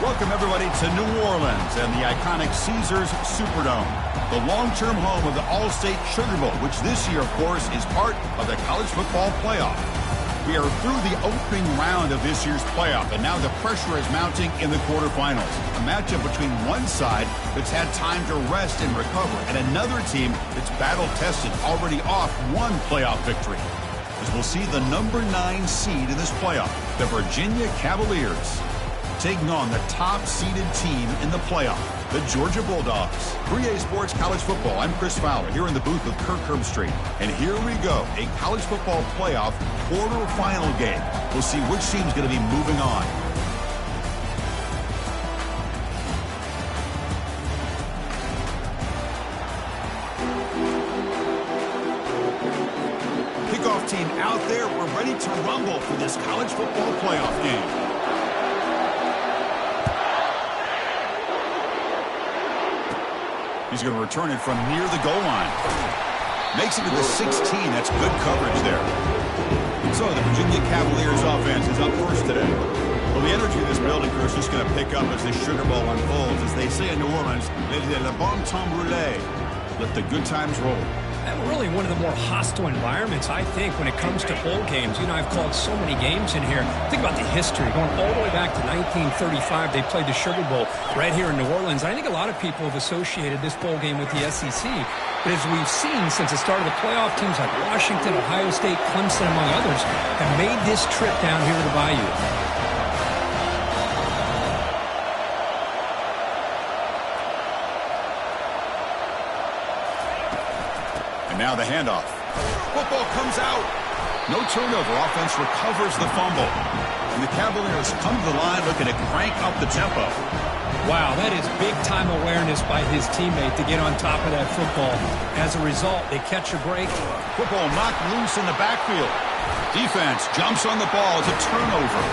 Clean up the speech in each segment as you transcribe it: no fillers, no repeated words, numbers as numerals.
Welcome, everybody, to New Orleans and the iconic Caesars Superdome, the long-term home of the Allstate Sugar Bowl, which this year, of course, is part of the college football playoff. We are through the opening round of this year's playoff, and now the pressure is mounting in the quarterfinals. A matchup between one side that's had time to rest and recover, and another team that's battle-tested, already off one playoff victory. As we'll see the number 9 seed in this playoff, the Virginia Cavaliers, taking on the top-seeded team in the playoff, the Georgia Bulldogs. 3A Sports College Football, I'm Chris Fowler, here in the booth with Kirk Herbstreit. And here we go, a college football playoff quarterfinal game. We'll see which team's going to be moving on. Kickoff team out there. We're ready to rumble for this college football playoff game. He's going to return it from near the goal line. Makes it to the 16. That's good coverage there. So the Virginia Cavaliers offense is up first today. Well, the energy of this building crew is just going to pick up as the Sugar Bowl unfolds. As they say in New Orleans, le bon temps roulé. Let the good times roll. And really one of the more hostile environments, I think, when it comes to bowl games. You know, I've called so many games in here. Think about the history. Going all the way back to 1935, they played the Sugar Bowl right here in New Orleans. I think a lot of people have associated this bowl game with the SEC. But as we've seen since the start of the playoff, teams like Washington, Ohio State, Clemson, among others, have made this trip down here to the Bayou. Now the handoff. Football comes out. No turnover. Offense recovers the fumble. And the Cavaliers come to the line looking to crank up the tempo. Wow, that is big-time awareness by his teammate to get on top of that football. As a result, they catch a break. Football knocked loose in the backfield. Defense jumps on the ball. It's a turnover.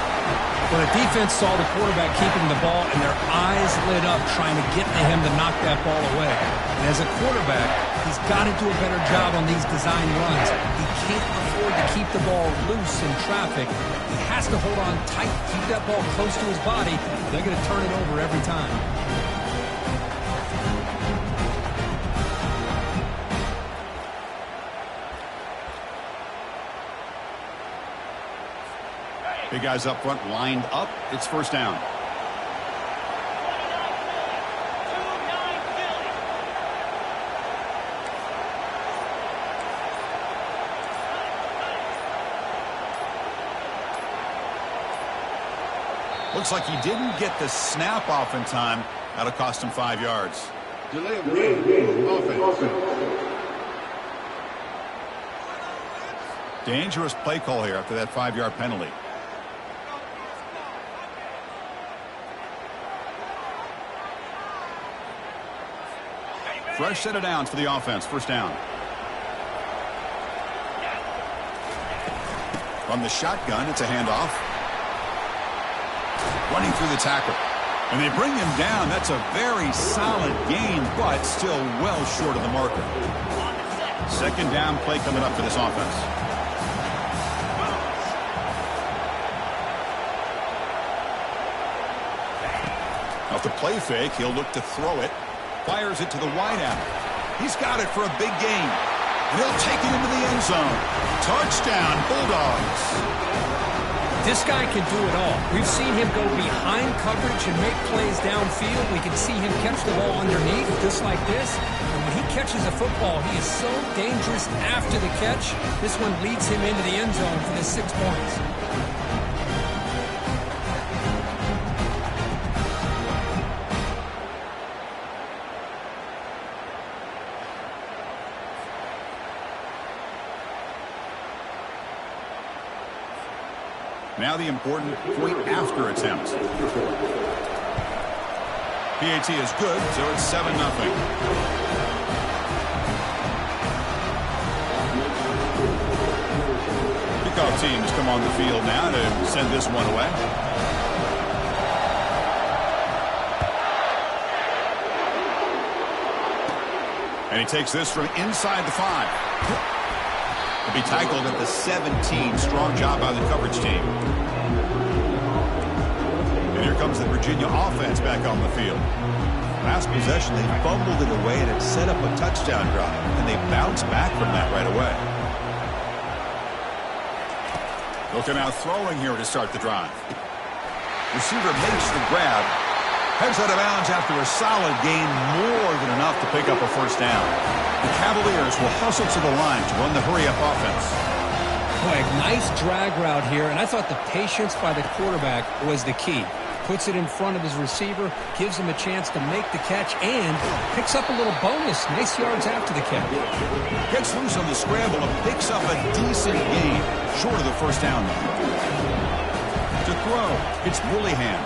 Well, the defense saw the quarterback keeping the ball, and their eyes lit up trying to get to him to knock that ball away. And as a quarterback, he's got to do a better job on these design runs. He can't afford to keep the ball loose in traffic. He has to hold on tight, keep that ball close to his body. They're going to turn it over every time. Big guys up front lined up. It's first down. Looks like he didn't get the snap off in time. That'll cost him 5 yards. Delay of game. Offense. Dangerous play call here after that 5-yard penalty. Fresh set of downs for the offense. First down. From the shotgun, it's a handoff. Running through the tackle. And they bring him down. That's a very solid gain, but still well short of the marker. Second down play coming up for this offense. Off the play fake, he'll look to throw it. Fires it to the wideout. He's got it for a big gain. And he'll take it into the end zone. Touchdown, Bulldogs. This guy can do it all. We've seen him go behind coverage and make plays downfield. We can see him catch the ball underneath, just like this. And when he catches a football, he is so dangerous after the catch. This one leads him into the end zone for the 6 points. Now the important point after attempt. PAT is good, so it's 7-0. Kickoff teams come on the field now to send this one away. And he takes this from inside the 5. Will be tackled at the 17. Strong job by the coverage team. And here comes the Virginia offense back on the field. Last possession, they fumbled it away, and it set up a touchdown drive, and they bounced back from that right away. Looking out throwing here to start the drive. Receiver makes the grab. Heads out of bounds after a solid gain, more than enough to pick up a first down. The Cavaliers will hustle to the line to run the hurry-up offense. Boy, nice drag route here, and I thought the patience by the quarterback was the key. Puts it in front of his receiver, gives him a chance to make the catch, and picks up a little bonus. Nice yards after the catch. Gets loose on the scramble and picks up a decent gain, short of the first down. To throw, it's Willingham.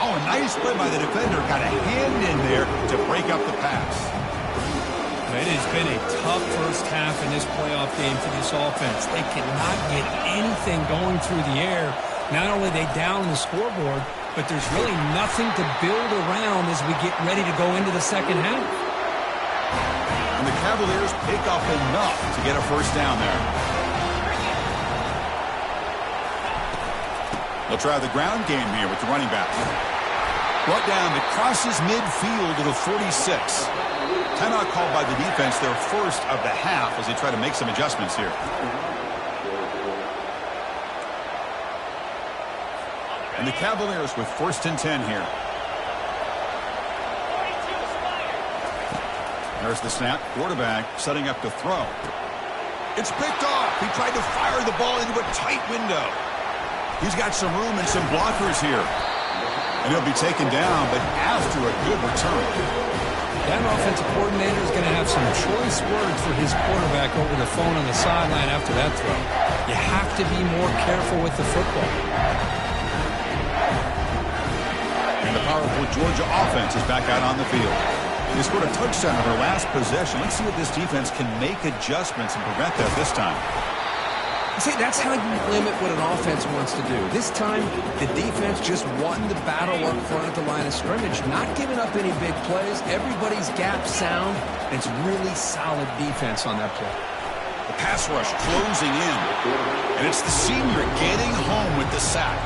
Oh, a nice play by the defender. Got a hand in there to break up the pass. It has been a tough first half in this playoff game for this offense. They cannot get anything going through the air. Not only are they down on the scoreboard, but there's really nothing to build around as we get ready to go into the second half. And the Cavaliers pick up enough to get a first down there. They'll try the ground game here with the running back. Brought down that crosses midfield to the 46. Timeout called by the defense, their first of the half, as they try to make some adjustments here. And the Cavaliers with 1st and 10 here. There's the snap. Quarterback setting up to throw. It's picked off. He tried to fire the ball into a tight window. He's got some room and some blockers here. And he'll be taken down, but after a good return. That offensive coordinator is going to have some choice words for his quarterback over the phone on the sideline after that throw. You have to be more careful with the football. And the powerful Georgia offense is back out on the field. They scored a touchdown on their last possession. Let's see if this defense can make adjustments and prevent that this time. See, that's how you limit what an offense wants to do. This time, the defense just won the battle up front at the line of scrimmage, not giving up any big plays. Everybody's gap sound, and it's really solid defense on that play. The pass rush closing in, and it's the senior getting home with the sack.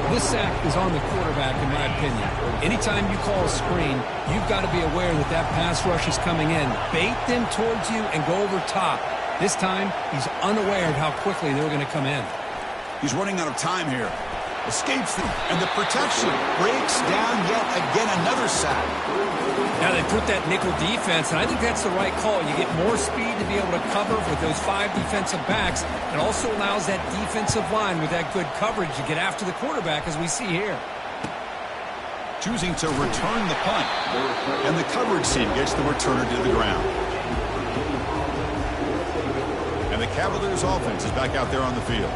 This sack is on the quarterback, in my opinion. Anytime you call a screen, you've got to be aware that that pass rush is coming in. Bait them towards you and go over top. This time, he's unaware of how quickly they're going to come in. He's running out of time here. Escapes them, and the protection breaks down yet again another sack. Now they put that nickel defense, and I think that's the right call. You get more speed to be able to cover with those 5 defensive backs. It also allows that defensive line with that good coverage to get after the quarterback, as we see here. Choosing to return the punt, and the coverage team gets the returner to the ground. And the Cavaliers offense is back out there on the field.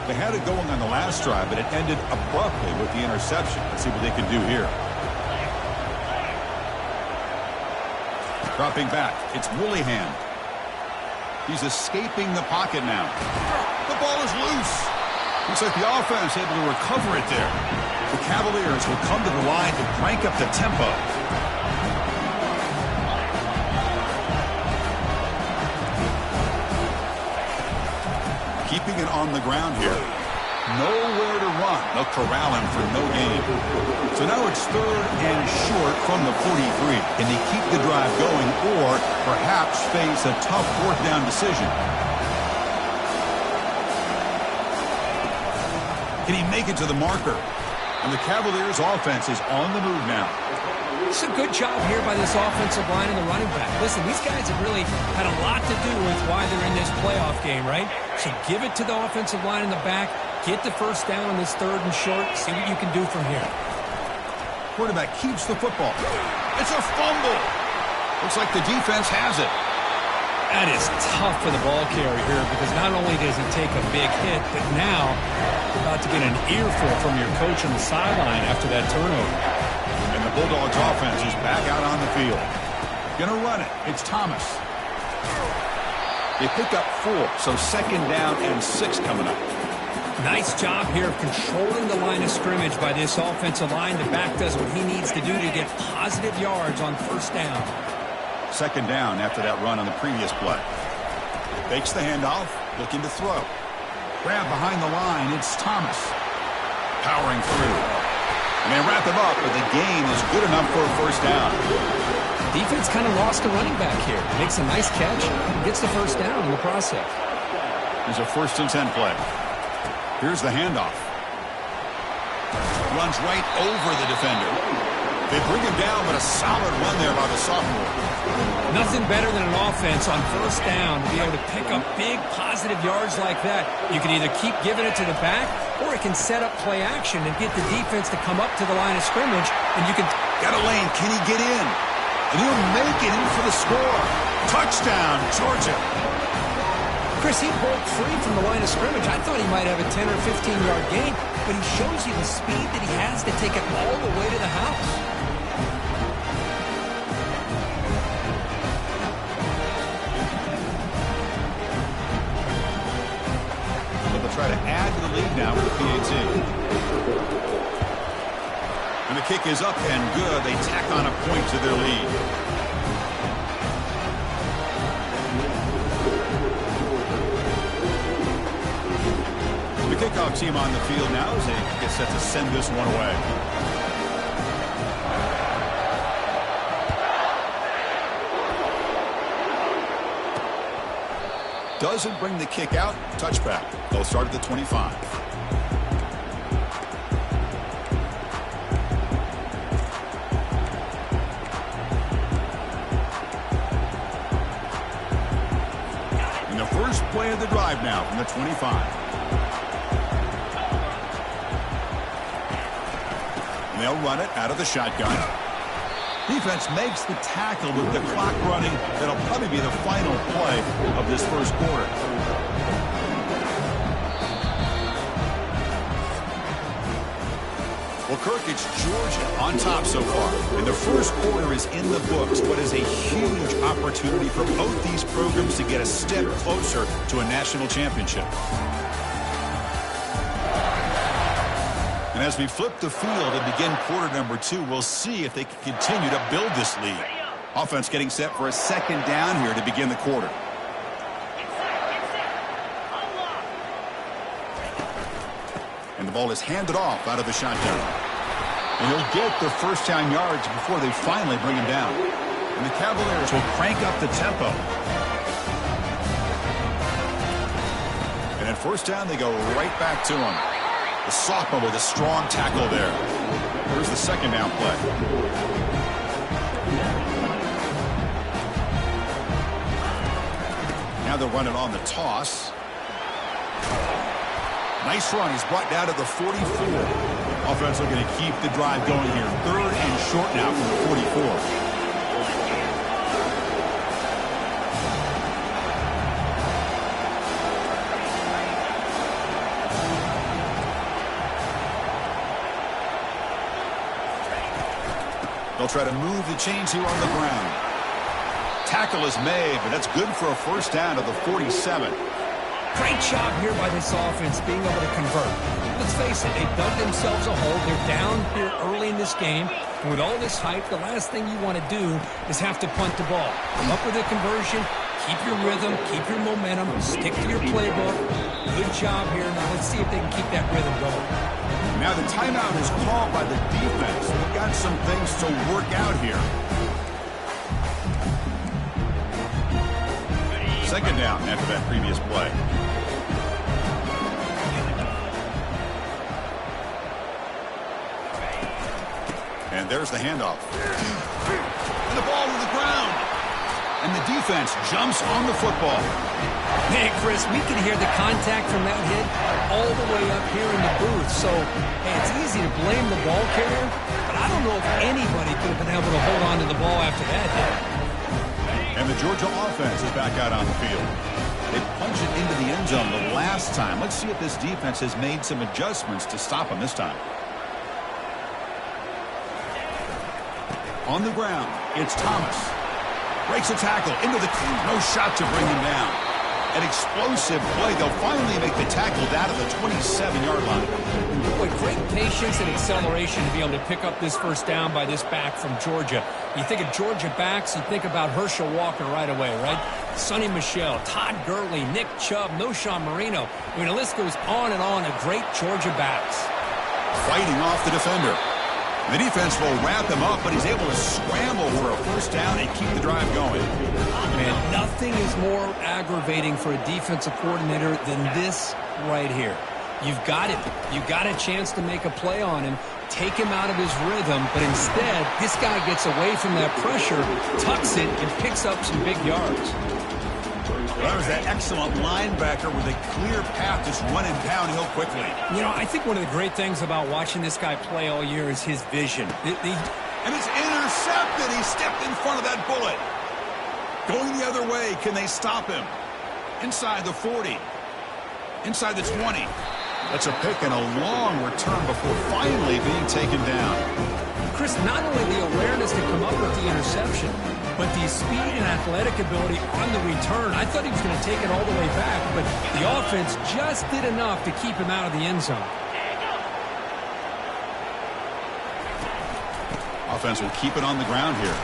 They had it going on the last drive, but it ended abruptly with the interception. Let's see what they can do here. Dropping back, it's Willingham. He's escaping the pocket now. The ball is loose. Looks like the offense able to recover it there. The Cavaliers will come to the line to crank up the tempo. Keeping it on the ground here. Nowhere to run. They'll corral him for no gain. So now it's 3rd and short from the 43. Can they keep the drive going or perhaps face a tough 4th down decision? Can he make it to the marker? And the Cavaliers offense is on the move now. It's a good job here by this offensive line and the running back. Listen, these guys have really had a lot to do with why they're in this playoff game, right? So give it to the offensive line in the back. Get the first down on this 3rd and short. See what you can do from here. Quarterback keeps the football. It's a fumble. Looks like the defense has it. That is tough for the ball carrier here because not only does he take a big hit, but now you're about to get an earful from your coach on the sideline after that turnover. And the Bulldogs offense is back out on the field. Gonna run it. It's Thomas. They pick up 4, so 2nd down and 6 coming up. Nice job here of controlling the line of scrimmage by this offensive line. The back does what he needs to do to get positive yards on 1st down. 2nd down after that run on the previous play. Fakes the handoff, looking to throw. Grab behind the line, it's Thomas. Powering through. And they wrap him up, but the gain is good enough for a first down. Defense kind of lost a running back here. Makes a nice catch and gets the first down in the process. Here's a 1st and 10 play. Here's the handoff. Runs right over the defender. They bring him down, but a solid run there by the sophomore. Nothing better than an offense on first down to be able to pick up big positive yards like that. You can either keep giving it to the back, or it can set up play action and get the defense to come up to the line of scrimmage, and you can... Got a lane. Can he get in? And he'll make it in for the score. Touchdown, Georgia. Chris, he broke free from the line of scrimmage. I thought he might have a 10 or 15-yard gain, but he shows you the speed that he has to take it all the way to the house. They'll try to add to the lead now with the PAT. And the kick is up and good. They tack on a point to their lead. The kickoff team on the field now as they get set to send this one away. Doesn't bring the kick out. Touchback. They'll start at the 25. And the first play of the drive now from the 25. They'll run it out of the shotgun. Defense makes the tackle with the clock running. That'll probably be the final play of this first quarter. Well, Kirk, it's Georgia on top so far. And the first quarter is in the books, but is a huge opportunity for both these programs to get a step closer to a national championship. And as we flip the field and begin quarter number 2, we'll see if they can continue to build this lead. Offense getting set for a second down here to begin the quarter. And the ball is handed off out of the shotgun. And he'll get the first down yards before they finally bring him down. And the Cavaliers will crank up the tempo. And at first down, they go right back to him. The sophomore with a strong tackle there. Here's the second down play. Now they'll run it on the toss. Nice run. He's brought down to the 44. Offense looking to keep the drive going here. 3rd and short now from the 44. They'll try to move the chains here on the ground. Tackle is made, but that's good for a first down to the 47. Great job here by this offense being able to convert. Let's face it, they've dug themselves a hole. They're down here early in this game. And with all this hype, the last thing you want to do is have to punt the ball. Come up with a conversion, keep your rhythm, keep your momentum, stick to your playbook. Good job here. Now let's see if they can keep that rhythm going. Now the timeout is called by the defense. They've got some things to work out here. Second down after that previous play. And there's the handoff. And the ball to the ground. And the defense jumps on the football. Man, Chris, we can hear the contact from that hit all the way up here in the booth. So, hey, it's easy to blame the ball carrier, but I don't know if anybody could have been able to hold on to the ball after that hit. And the Georgia offense is back out on the field. They punched it into the end zone the last time. Let's see if this defense has made some adjustments to stop them this time. On the ground, it's Thomas. Breaks a tackle into the no shot to bring him down. An explosive play. They'll finally make the tackle down to the 27-yard line. Boy, great patience and acceleration to be able to pick up this first down by this back from Georgia. You think of Georgia backs, you think about Herschel Walker right away, right? Sonny Michel, Todd Gurley, Nick Chubb, Noshawn Marino. I mean, the list goes on and on of great Georgia backs. Fighting off the defender. The defense will wrap him up, but he's able to scramble for a first down and keep the drive going. Man, nothing is more aggravating for a defensive coordinator than this right here. You've got him. You've got a chance to make a play on him, take him out of his rhythm, but instead, this guy gets away from that pressure, tucks it, and picks up some big yards. That was that excellent linebacker with a clear path just running downhill quickly. You know, I think one of the great things about watching this guy play all year is his vision. And it's intercepted. He stepped in front of that bullet. Going the other way. Can they stop him? Inside the 40. Inside the 20. That's a pick and a long return before finally being taken down. Chris, not only the awareness to come up with the interception, but the speed and athletic ability on the return. I thought he was going to take it all the way back, but the offense just did enough to keep him out of the end zone. Offense will keep it on the ground here.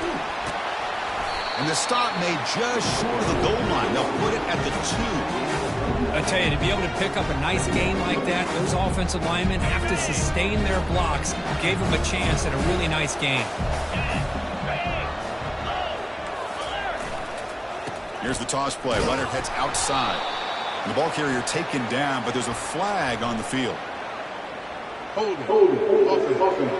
And the stop made just short of the goal line. They'll put it at the 2. I tell you, to be able to pick up a nice gain like that, those offensive linemen have to sustain their blocks. Gave them a chance at a really nice gain. Here's the toss play. Runner heads outside. And the ball carrier taken down, but there's a flag on the field. Hold it. Offense.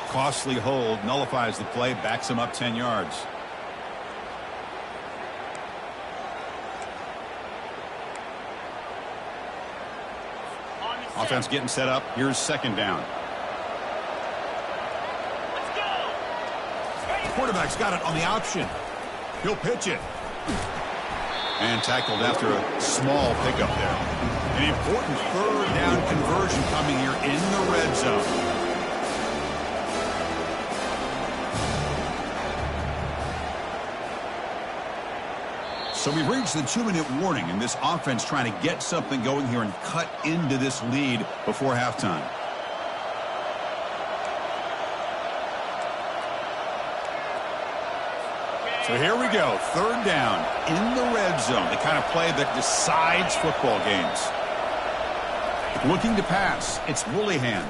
Costly hold, nullifies the play, backs him up 10 yards. Offense getting set up. Here's second down. The quarterback's got it on the option. He'll pitch it. And tackled after a small pickup there. An important third down conversion coming here in the red zone. So we've reached the 2-minute warning, and this offense trying to get something going here and cut into this lead before halftime. So here we go, third down in the red zone, the kind of play that decides football games. Looking to pass, it's Woolihan.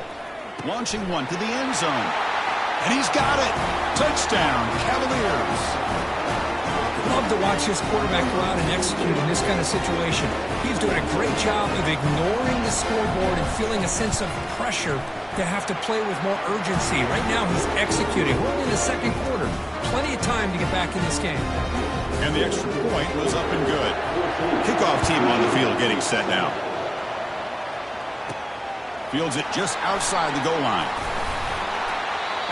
Launching one to the end zone. And he's got it. Touchdown, Cavaliers. Love to watch this quarterback go out and execute in this kind of situation. He's doing a great job of ignoring the scoreboard and feeling a sense of pressure to have to play with more urgency. Right now he's executing. We're only in the second quarter. Plenty of time to get back in this game. And the extra point was up and good. Kickoff team on the field getting set now. Fields it just outside the goal line.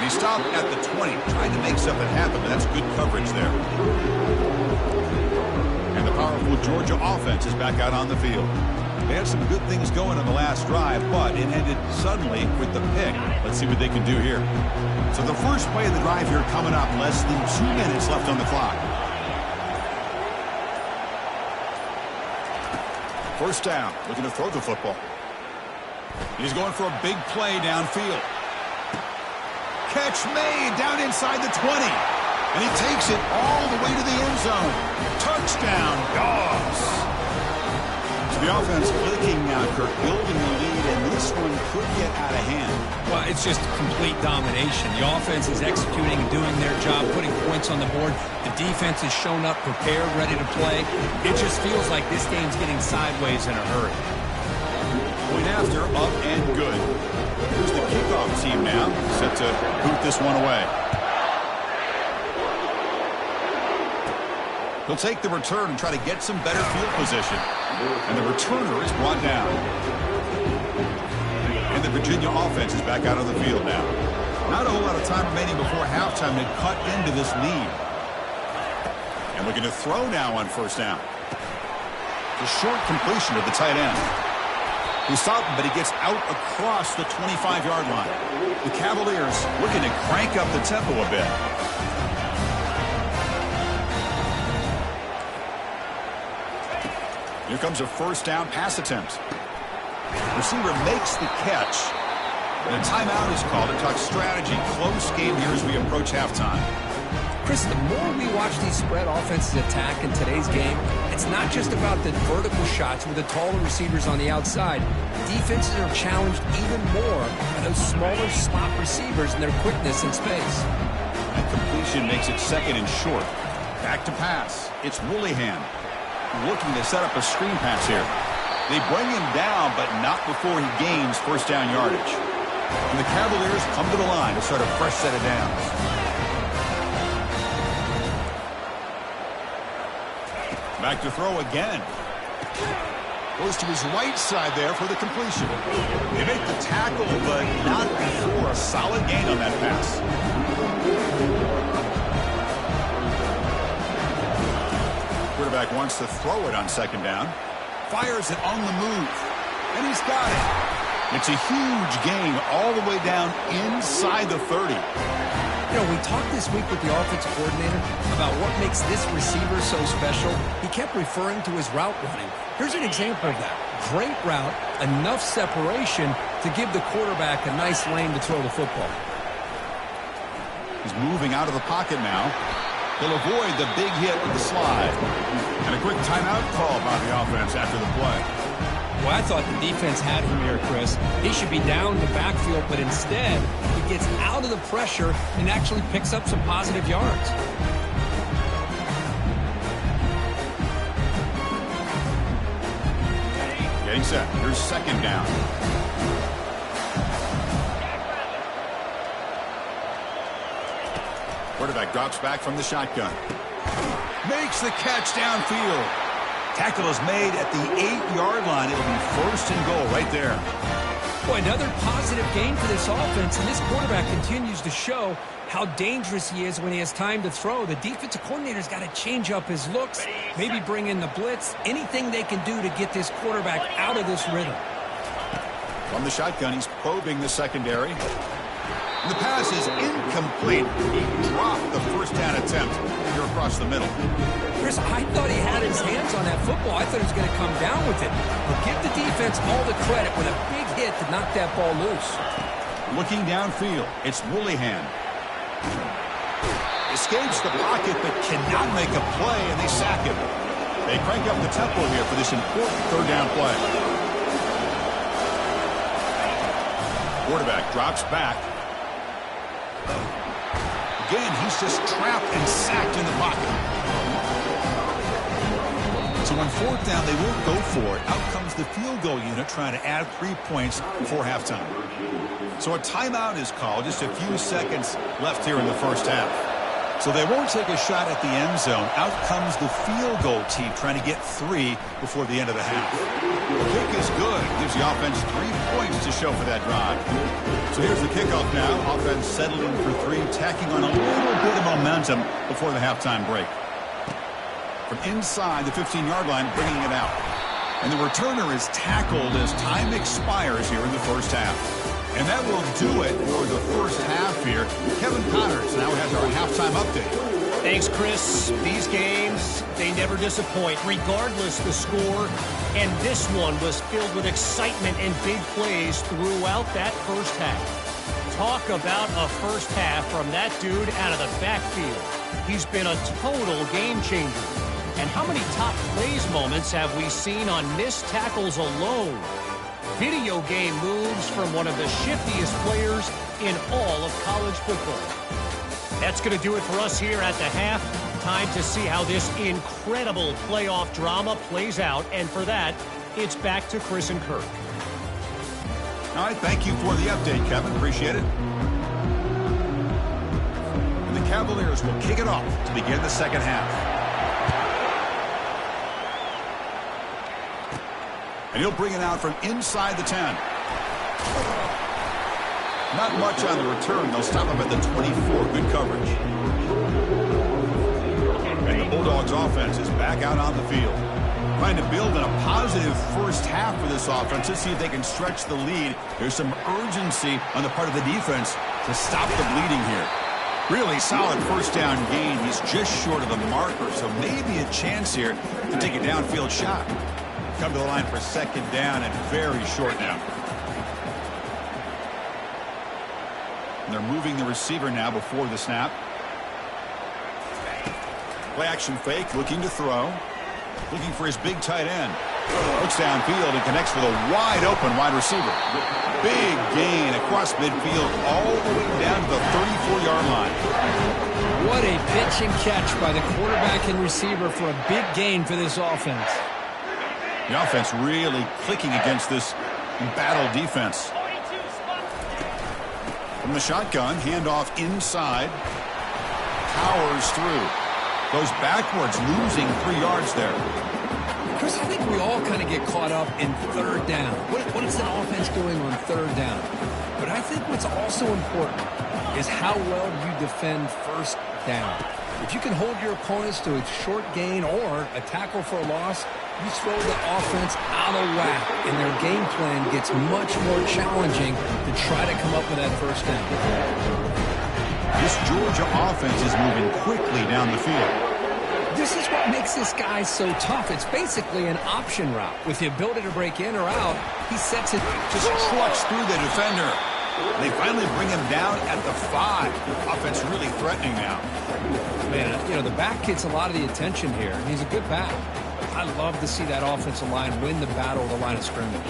And he stopped at the 20, trying to make something happen, but that's good coverage there. And the powerful Georgia offense is back out on the field. They had some good things going on the last drive, but it ended suddenly with the pick. Let's see what they can do here. So the first play of the drive here coming up, less than 2 minutes left on the clock. First down, looking to throw the football. He's going for a big play downfield. Catch made down inside the 20. And he takes it all the way to the end zone. Touchdown, Dogs. So the offense clicking now, Kirk, building the lead, and this one could get out of hand. Well, it's just complete domination. The offense is executing and doing their job, putting points on the board. The defense has shown up, prepared, ready to play. It just feels like this game's getting sideways in a hurry. Point after, up and good. Here's the kickoff team now, set to boot this one away. He'll take the return and try to get some better field position. And the returner is brought down. And the Virginia offense is back out on the field now. Not a whole lot of time remaining before halftime to cut into this lead. And looking to throw now on first down. The short completion of the tight end. He stopped him, but he gets out across the 25-yard line. The Cavaliers looking to crank up the tempo a bit. Here comes a first down pass attempt. Receiver makes the catch. And a timeout is called. It talks strategy. Close game here as we approach halftime. Chris, the more we watch these spread offenses attack in today's game, it's not just about the vertical shots with the taller receivers on the outside. Defenses are challenged even more by those smaller slot receivers and their quickness in space. That completion makes it second and short. Back to pass. It's Willingham looking to set up a screen pass here. They bring him down, but not before he gains first down yardage. And the Cavaliers come to the line to start a fresh set of downs. Back to throw again. Goes to his right side there for the completion. They make the tackle, but not before a solid gain on that pass. Quarterback wants to throw it on second down. Fires it on the move. And he's got it. It's a huge gain all the way down inside the 30. You know, we talked this week with the offensive coordinator about what makes this receiver so special. He kept referring to his route running. Here's an example of that. Great route, enough separation to give the quarterback a nice lane to throw the football. He's moving out of the pocket now. He'll avoid the big hit with the slide. And a quick timeout call by the offense after the play. Well, I thought the defense had him here, Chris. He should be down in the backfield, but instead, he gets out of the pressure and actually picks up some positive yards. Getting set. Here's second down. Quarterback drops back from the shotgun. Makes the catch downfield. Tackle is made at the 8-yard line. It'll be first and goal right there. Boy, another positive gain for this offense, and this quarterback continues to show how dangerous he is when he has time to throw. The defensive coordinator's got to change up his looks, maybe bring in the blitz, anything they can do to get this quarterback out of this rhythm. From the shotgun, he's probing the secondary. The pass is incomplete. He dropped the first down attempt here across the middle. Chris, I thought he had his hands on that football. I thought he was going to come down with it. But give the defense all the credit with a big hit to knock that ball loose. Looking downfield, it's Willingham. Escapes the pocket but cannot make a play, and they sack him. They crank up the tempo here for this important third down play. Quarterback drops back. Again, he's just trapped and sacked in the pocket. So on fourth down, they won't go for it. Out comes the field goal unit trying to add 3 points before halftime. So a timeout is called. Just a few seconds left here in the first half. So they won't take a shot at the end zone. Out comes the field goal team trying to get 3 before the end of the half. The kick is good. Gives the offense 3 points to show for that drive. So here's the kickoff now. Offense settled in for 3, tacking on a little bit of momentum before the halftime break. From inside the 15-yard line, bringing it out. And the returner is tackled as time expires here in the first half. And that will do it for the first half here. Kevin Connors now has our halftime update. Thanks, Chris. These games, they never disappoint, regardless the score. And this one was filled with excitement and big plays throughout that first half. Talk about a first half from that dude out of the backfield. He's been a total game changer. And how many top plays moments have we seen on missed tackles alone? Video game moves from one of the shiftiest players in all of college football. That's going to do it for us here at the half. Time to see how this incredible playoff drama plays out. And for that, it's back to Chris and Kirk. All right, thank you for the update, Kevin. Appreciate it. And the Cavaliers will kick it off to begin the second half. And he'll bring it out from inside the 10. Not much on the return. They'll stop him at the 24. Good coverage. And the Bulldogs offense is back out on the field. Trying to build in a positive first half for this offense. Let's see if they can stretch the lead. There's some urgency on the part of the defense to stop the bleeding here. Really solid first down gain. He's just short of the marker, so maybe a chance here to take a downfield shot. Come to the line for second down and very short now. And they're moving the receiver now before the snap. Play action fake, looking to throw. Looking for his big tight end. Looks downfield and connects with a wide open wide receiver. Big gain across midfield all the way down to the 34-yard line. What a pitch and catch by the quarterback and receiver for a big gain for this offense. The offense really clicking against this battle defense. From the shotgun, handoff inside. Powers through. Goes backwards, losing 3 yards there. Chris, I think we all kind of get caught up in third down. What is the offense doing on third down? But I think what's also important is how well you defend first down. If you can hold your opponents to a short gain or a tackle for a loss, you throw the offense out of whack, and their game plan gets much more challenging to try to come up with that first down. This Georgia offense is moving quickly down the field. This is what makes this guy so tough. It's basically an option route. With the ability to break in or out, he sets it. Just trucks through the defender. They finally bring him down at the 5. Offense really threatening now. Man, you know, the back gets a lot of the attention here. He's a good back. I love to see that offensive line win the battle of the line of scrimmage.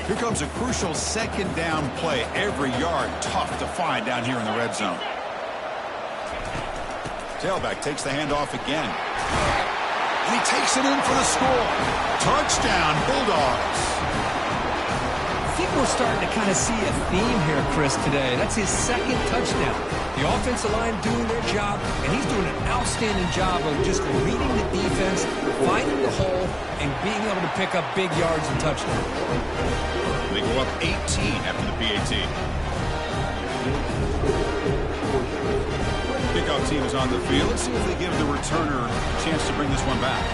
Here comes a crucial second down play. Every yard tough to find down here in the red zone. Tailback takes the handoff again. And he takes it in for the score. Touchdown, Bulldogs. I think we're starting to kind of see a theme here, Chris, today. That's his second touchdown. The offensive line doing their job, and he's doing an outstanding job of just reading the defense, finding the hole, and being able to pick up big yards and touchdowns. They go up 18 after the PAT. Kickoff team is on the field. Let's see if they give the returner a chance to bring this one back.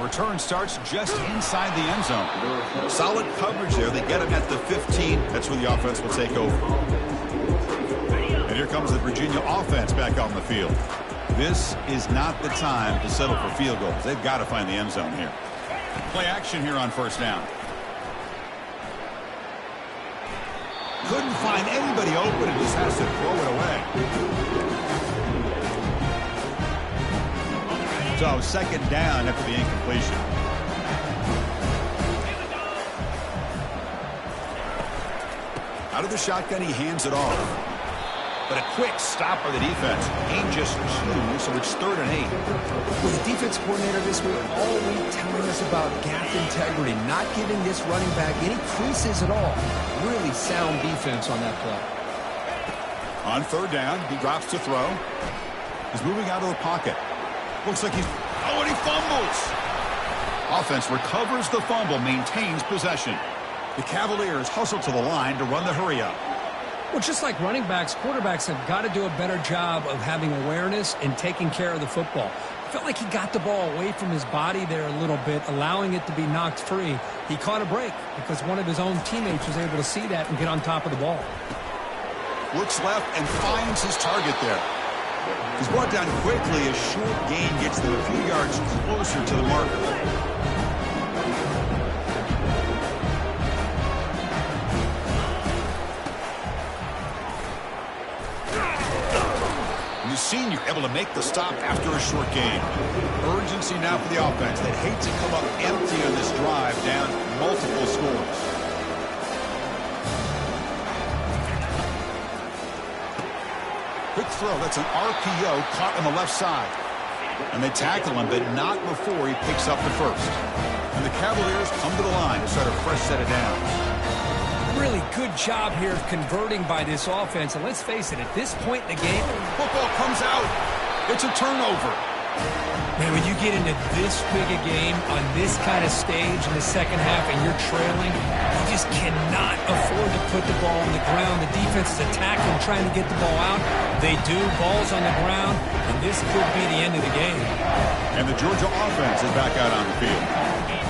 Return starts just inside the end zone. Solid coverage there. They get him at the 15. That's where the offense will take over. And here comes the Virginia offense back on the field. This is not the time to settle for field goals. They've got to find the end zone here. Play action here on first down. Couldn't find anybody open and just has to throw it away. So second down after the incompletion. Out of the shotgun, he hands it off. But a quick stop by the defense. Gain just 2, so it's 3rd and 8. Well, the defense coordinator this week all week telling us about gap integrity, not giving this running back any creases at all. Really sound defense on that play. On 3rd down, he drops to throw. He's moving out of the pocket. Looks like he's... Oh, and he fumbles! Offense recovers the fumble, maintains possession. The Cavaliers hustle to the line to run the hurry-up. Well, just like running backs, quarterbacks have got to do a better job of having awareness and taking care of the football. I felt like he got the ball away from his body there a little bit, allowing it to be knocked free. He caught a break because one of his own teammates was able to see that and get on top of the ball. Looks left and finds his target there. He's brought down quickly. A short gain gets them a few yards closer to the marker. And the senior able to make the stop after a short gain. Urgency now for the offense. They'd hate to come up empty on this drive, down multiple scores. Quick throw. That's an RPO caught on the left side. And they tackle him, but not before he picks up the first. And the Cavaliers come to the line to start a fresh set of downs. Really good job here of converting by this offense. And let's face it, at this point in the game, Football comes out. It's a turnover. man, when you get into this big a game on this kind of stage in the second half and you're trailing, you just cannot afford to put the ball on the ground. The defense is attacking, trying to get the ball out. They do. Ball's on the ground, and this could be the end of the game. And the Georgia offense is back out on the field.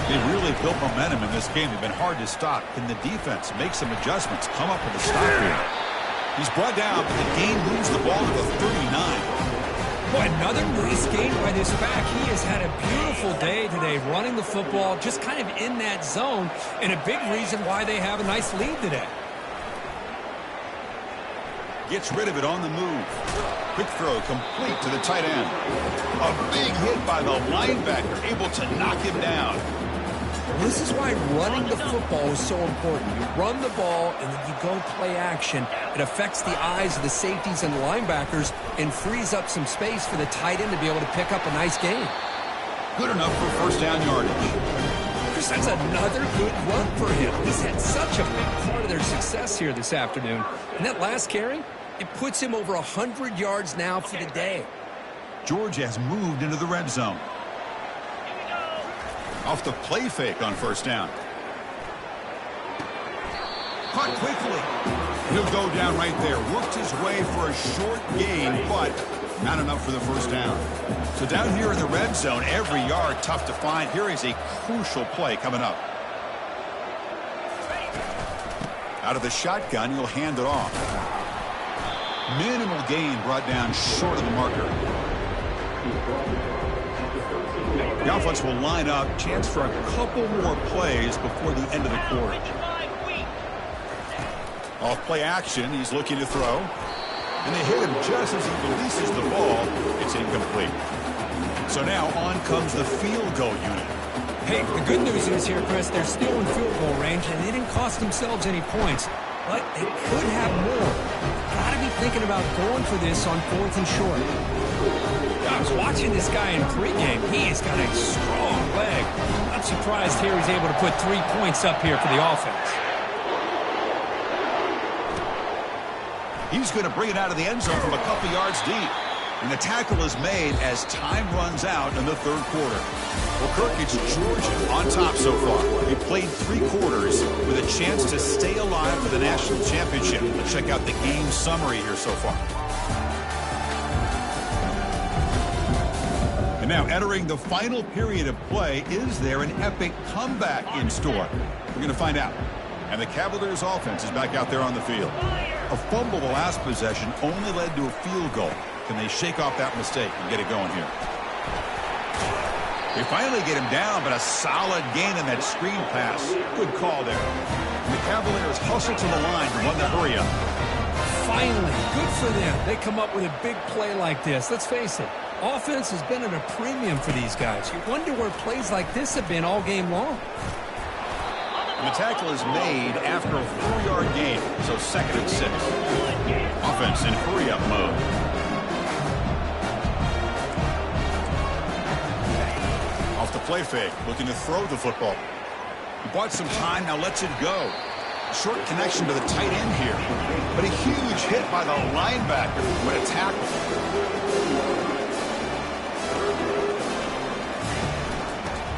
They've really built momentum in this game. They've been hard to stop. Can the defense make some adjustments, come up with a stop here? He's brought down, but the game moves the ball to the 39. Boy, another nice game by this back. He has had a beautiful day today running the football, just kind of in that zone, and a big reason why they have a nice lead today. Gets rid of it on the move. Quick throw complete to the tight end. A big hit by the linebacker, able to knock him down. This is why running the football is so important. You run the ball, and then you go play action. It affects the eyes of the safeties and the linebackers and frees up some space for the tight end to be able to pick up a nice gain. Good enough for first down yardage. Chris, that's another good run for him. He's had such a big part of their success here this afternoon. And that last carry, it puts him over 100 yards now for the day. Georgia has moved into the red zone. Off the play fake on first down. Caught quickly. He'll go down right there. Worked his way for a short gain, but not enough for the first down. So down here in the red zone, every yard tough to find. Here is a crucial play coming up. Out of the shotgun, he'll hand it off. Minimal gain brought down short of the marker. The offense will line up. Chance for a couple more plays before the end of the quarter. Off play action, he's looking to throw. And they hit him just as he releases the ball. It's incomplete. So now on comes the field goal unit. Hey, the good news is here, Chris, they're still in field goal range, and they didn't cost themselves any points. But they could have more. Got to be thinking about going for this on 4th and short. I was watching this guy in pregame. He has got a strong leg. Not surprised here he's able to put 3 points up here for the offense. He's going to bring it out of the end zone from a couple yards deep. And the tackle is made as time runs out in the third quarter. Well, Kirk, it's Georgia on top so far. They played 3 quarters with a chance to stay alive for the national championship. Let's check out the game summary here so far. And now entering the final period of play, is there an epic comeback in store? We're going to find out. And the Cavaliers offense is back out there on the field. A fumble the last possession only led to a field goal. Can they shake off that mistake and get it going here? They finally get him down, but a solid gain in that screen pass. Good call there. And the Cavaliers hustle to the line to run the hurry up. Finally, good for them. They come up with a big play like this. Let's face it, offense has been at a premium for these guys. You wonder where plays like this have been all game long. And the tackle is made after a 4-yard gain, so 2nd and 6. Offense in hurry-up mode. Off the play fake, looking to throw the football. He bought some time, now lets it go. Short connection to the tight end here. But a huge hit by the linebacker. What a tackle.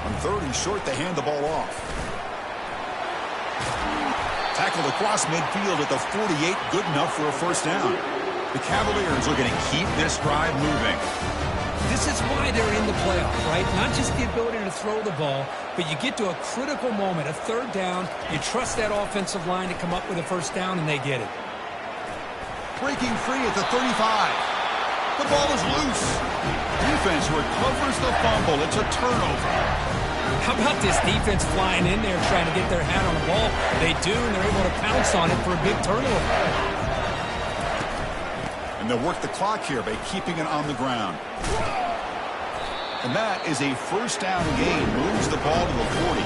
On 3rd and short, they hand the ball off. Tackled across midfield at the 48, good enough for a first down. The Cavaliers are going to keep this drive moving. This is why they're in the playoff, right? Not just the ability to throw the ball, but you get to a critical moment, a 3rd down. You trust that offensive line to come up with a first down, and they get it. Breaking free at the 35. The ball is loose. Defense recovers the fumble. It's a turnover. How about this defense flying in there trying to get their hat on the ball? They do, and they're able to pounce on it for a big turnover. And they'll work the clock here by keeping it on the ground. And that is a first down gain. Moves the ball to the 40.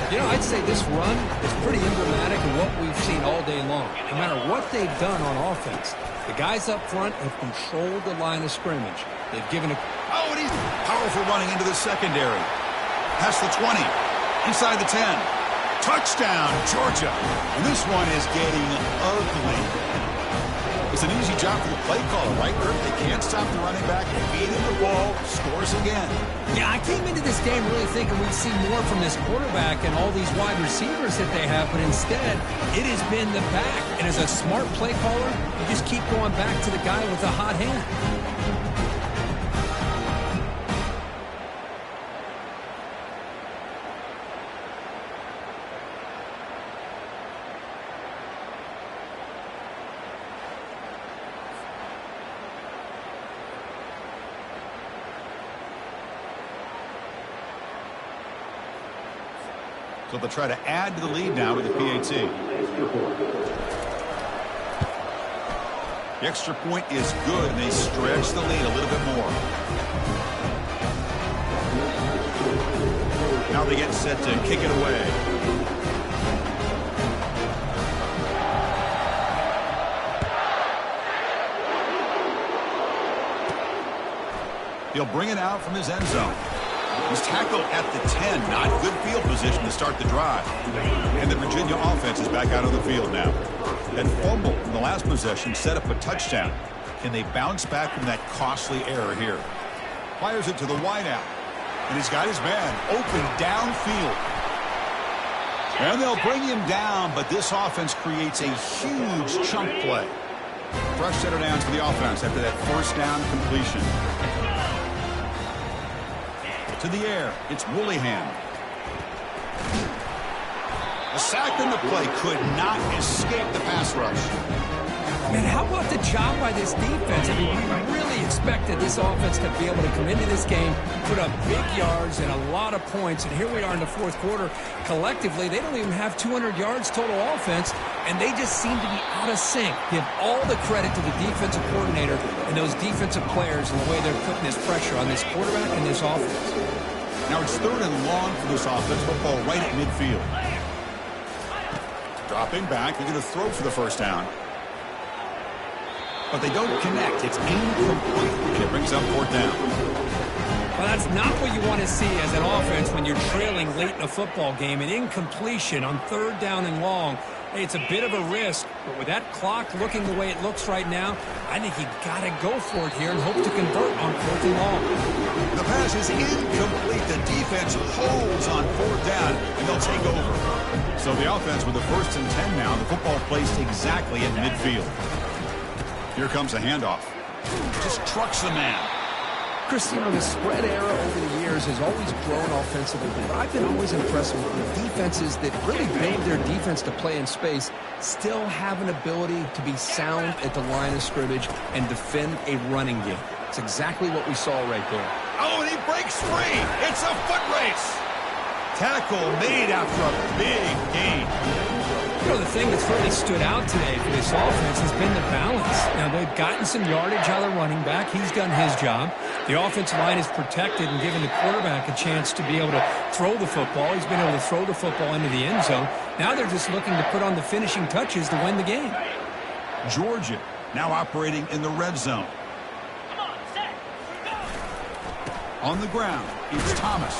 You know, I'd say this run is pretty emblematic of what we've seen all day long. No matter what they've done on offense, the guys up front have controlled the line of scrimmage. They've given a... Oh, and he's powerful running into the secondary. Past the 20. Inside the 10. Touchdown, Georgia. And this one is getting ugly. It's an easy job for the play caller, right, Kirk? They can't stop the running back. Feed him the ball. Scores again. Yeah, I came into this game really thinking we'd see more from this quarterback and all these wide receivers that they have, but instead, it has been the back. And as a smart play caller, you just keep going back to the guy with the hot hand. So they'll try to add to the lead now with the PAT. The extra point is good, and they stretch the lead a little bit more. Now they get set to kick it away. He'll bring it out from his end zone. He's tackled at the 10. Not good field position to start the drive. And the Virginia offense is back out on the field now. That fumble in the last possession set up a touchdown. Can they bounce back from that costly error here? Fires it to the wideout. And he's got his man open downfield. And they'll bring him down, but this offense creates a huge chunk play. Fresh setter downs for the offense after that first down completion. To the air, it's Woollyhan. A sack in the play could not escape the pass rush. Man, how about the job by this defense? I mean, we really expected this offense to be able to come into this game, put up big yards and a lot of points, and here we are in the fourth quarter. Collectively, they don't even have 200 yards total offense, and they just seem to be out of sync. Give all the credit to the defensive coordinator and those defensive players and the way they're putting this pressure on this quarterback and this offense. Now it's 3rd and long for this offense. Football right at midfield. Dropping back. They're going to throw for the first down. But they don't connect. It's incomplete, and it brings up 4th down. Well, that's not what you want to see as an offense when you're trailing late in a football game. An incompletion on 3rd down and long. Hey, it's a bit of a risk, but with that clock looking the way it looks right now, I think you got to go for it here and hope to convert on 4th and long. The pass is incomplete. The defense holds on 4th down, and they'll take over. So the offense with the 1st and 10 now. The football placed exactly at midfield. Here comes a handoff. Just trucks the man. Chris, you know, the spread era over the years has always grown offensively, but I've been always impressed with the defenses that really build their defense to play in space, still have an ability to be sound at the line of scrimmage and defend a running game. It's exactly what we saw right there. Oh, and he breaks free. It's a foot race. Tackle made after a big gain. You know, the thing that's really stood out today for this offense has been the balance. Now, they've gotten some yardage out of the running back. He's done his job. The offensive line is protected and given the quarterback a chance to be able to throw the football. He's been able to throw the football into the end zone. Now they're just looking to put on the finishing touches to win the game. Georgia now operating in the red zone. On the ground, it's Thomas.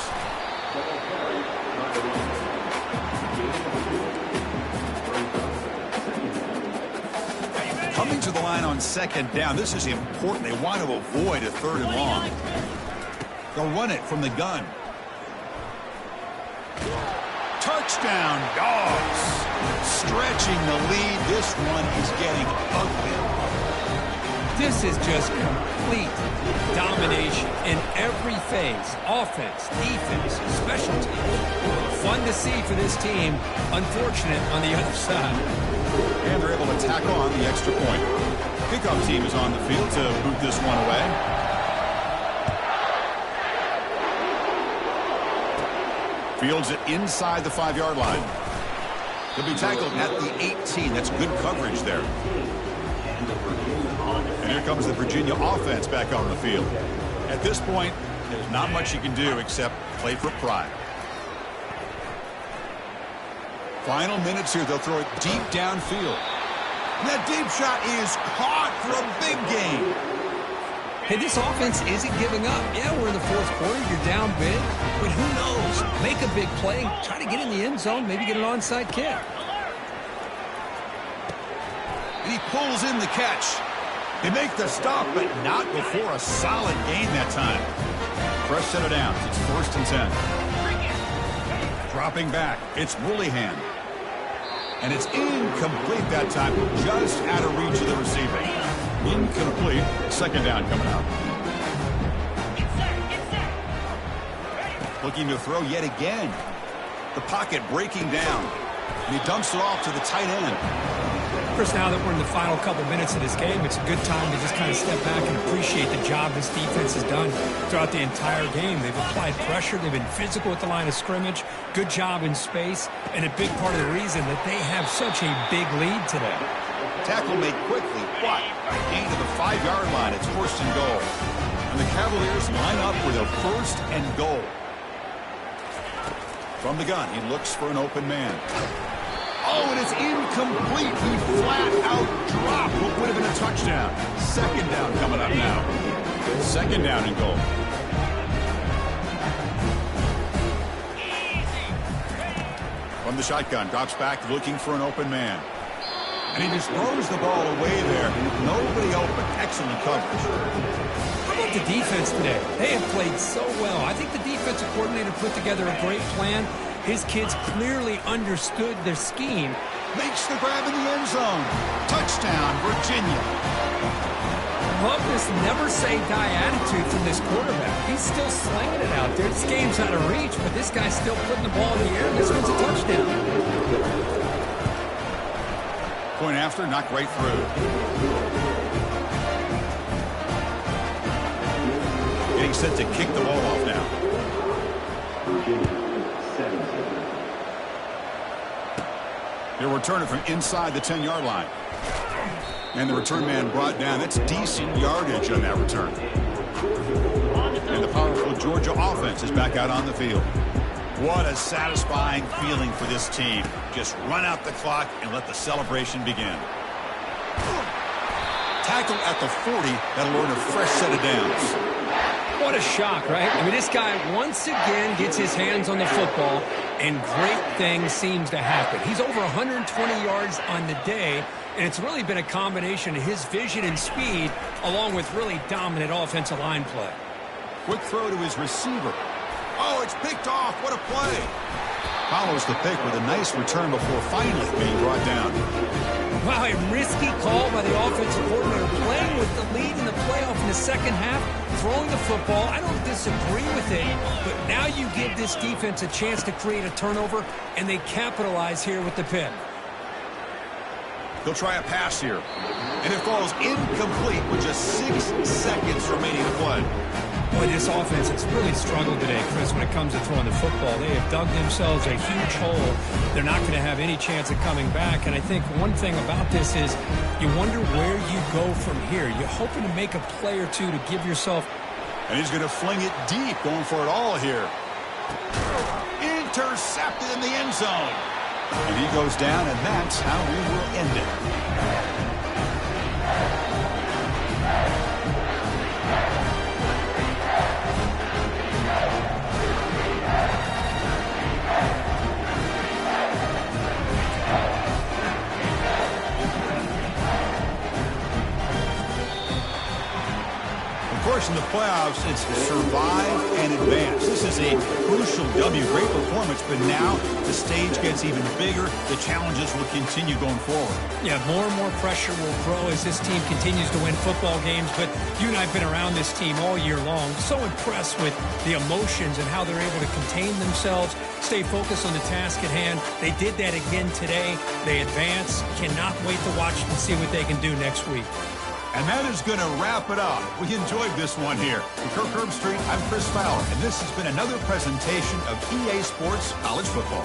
Coming to the line on 2nd down. This is important. They want to avoid a 3rd and long. They'll run it from the gun. Touchdown, Dogs. Stretching the lead. This one is getting ugly. This is just complete domination in every phase. Offense, defense, special teams. Fun to see for this team. Unfortunate on the other side. And they're able to tack on the extra point. Kickoff team is on the field to boot this one away. Fields it inside the 5-yard line. He'll be tackled at the 18. That's good coverage there. And here comes the Virginia offense back on the field. At this point, there's not much you can do except play for pride. Final minutes here. They'll throw it deep downfield. And that deep shot is caught for a big gain. Hey, this offense isn't giving up. Yeah, we're in the fourth quarter. You're down big. But who knows? Make a big play. Try to get in the end zone. Maybe get an onside kick. And he pulls in the catch. They make the stop, but not before a solid gain that time. Fresh set of downs. It's 1st and 10. Dropping back. It's Woollyhan. And it's incomplete that time. Just out of reach of the receiver. Incomplete. 2nd down coming up. Looking to throw yet again. The pocket breaking down. And he dumps it off to the tight end. Chris, now that we're in the final couple minutes of this game, it's a good time to just kind of step back and appreciate the job this defense has done throughout the entire game. They've applied pressure. They've been physical at the line of scrimmage. Good job in space. And a big part of the reason that they have such a big lead today. Tackle made quickly, but a gain to the 5-yard line. It's first and goal. And the Cavaliers line up for their first and goal. From the gun, he looks for an open man. Oh, and it's incomplete. He flat out dropped what would have been a touchdown. Second down coming up now. Second down and goal. From the shotgun, drops back looking for an open man. And he just throws the ball away there. Nobody open. Excellent coverage. How about the defense today? They have played so well. I think the defensive coordinator put together a great plan. His kids clearly understood their scheme. Makes the grab in the end zone. Touchdown, Virginia. Love this never-say-die attitude from this quarterback. He's still slinging it out there. This game's out of reach, but this guy's still putting the ball in the air. This one's a touchdown. Point after, knocked right through. Getting set to kick the ball off now. He'll return it from inside the 10-yard line. And the return man brought down. That's decent yardage on that return. And the powerful Georgia offense is back out on the field. What a satisfying feeling for this team. Just run out the clock and let the celebration begin. Tackle at the 40. That'll earn a fresh set of downs. What a shock, right? I mean, this guy once again gets his hands on the football, and great things seems to happen. He's over 120 yards on the day, and it's really been a combination of his vision and speed, along with really dominant offensive line play. Quick throw to his receiver. Oh, it's picked off. What a play. Follows the pick with a nice return before finally being brought down. Wow, a risky call by the offensive coordinator, playing with the lead in the playoff in the second half, throwing the football. I don't disagree with it, but now you give this defense a chance to create a turnover, and they capitalize here with the pick. He'll try a pass here, and it falls incomplete with just 6 seconds remaining to play. Boy, this offense has really struggled today, Chris, when it comes to throwing the football. They have dug themselves a huge hole. They're not going to have any chance of coming back. And I think one thing about this is you wonder where you go from here. You're hoping to make a play or two to give yourself. And he's going to fling it deep, going for it all here. Intercepted in the end zone. And he goes down, and that's how we will end it. Of course, in the playoffs, it's survive and advance. This is a crucial W. Great performance, but now the stage gets even bigger. The challenges will continue going forward. Yeah, more and more pressure will grow as this team continues to win football games. But you and I have been around this team all year long. So impressed with the emotions and how they're able to contain themselves, stay focused on the task at hand. They did that again today. They advance. Cannot wait to watch and see what they can do next week. And that is going to wrap it up. We enjoyed this one here. From Kirk Herbstreit, I'm Chris Fowler, and this has been another presentation of EA Sports College Football.